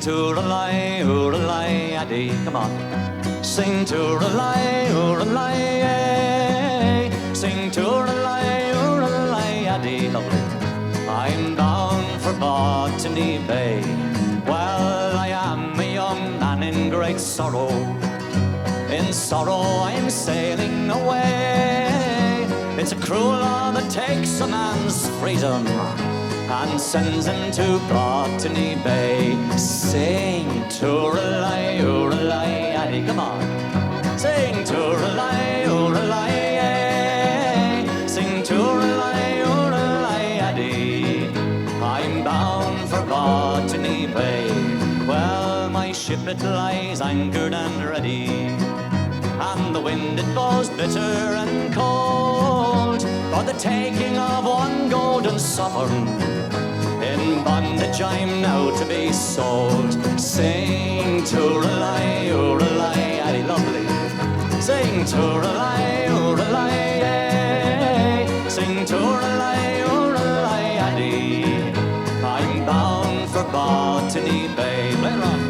tooralai-ooralai-addy. Come on. Sing tooralai-ooralai, sing tooralai-ooralai-addy. Lovely. I'm bound for Botany Bay. Well, I am a young man in great sorrow. In sorrow I'm sailing away. It's a cruel law that takes a man's freedom and sends him to Botany Bay. Sing tooralai-ooralai-addy. Come on. Sing tooralai-ooralai, sing tooralai-ooralai-addy. I'm bound for Botany Bay. Well, my ship it lies anchored and ready, and the wind it blows bitter and cold, for the taking of one golden sovereign. In bondage I'm now to be sold. Sing tooralai-ooralai-addy. Lovely. Sing tooralai-ooralai, sing tooralai-ooralai-addy. I'm bound for Botany Bay. Play it on.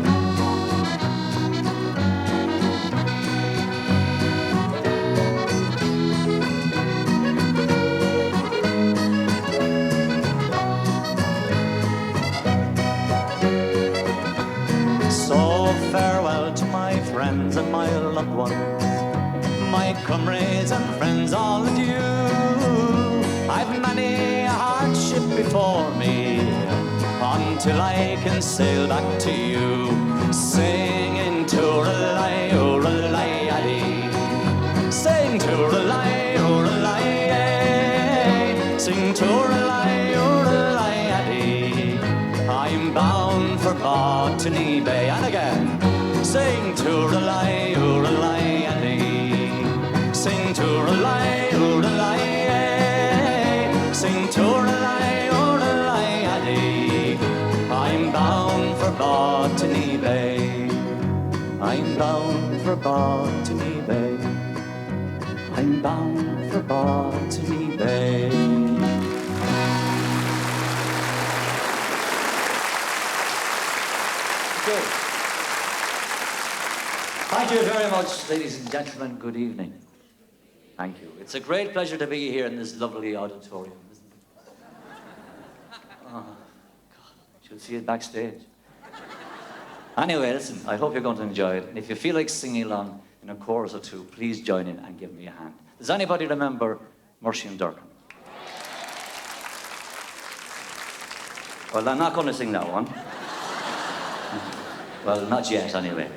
Farewell to my friends and my loved ones, my comrades and friends, all adieu. I've many a hardship before me until I can sail back to you. Singing tooralai-ooralai-addy, sing tooralai-ooralai, sing tooralai-ooralai-addy. I'm bound for Botany Bay. And again. Sing tooralai-ooralai-addy, sing tooralai-ooralai, sing tooralai-ooralai-addy. I'm bound for Botany Bay. I'm bound for Botany Bay. I'm bound for Botany Bay. Good. Thank you very much, ladies and gentlemen. Good evening. Thank you. It's a great pleasure to be here in this lovely auditorium, isn't it? Oh, God. You'll see it backstage. Anyway, listen, I hope you're going to enjoy it. And if you feel like singing along in a chorus or two, please join in and give me a hand. Does anybody remember Mercy and Durkin? Well, I'm not going to sing that one. Well, not yet, anyway. But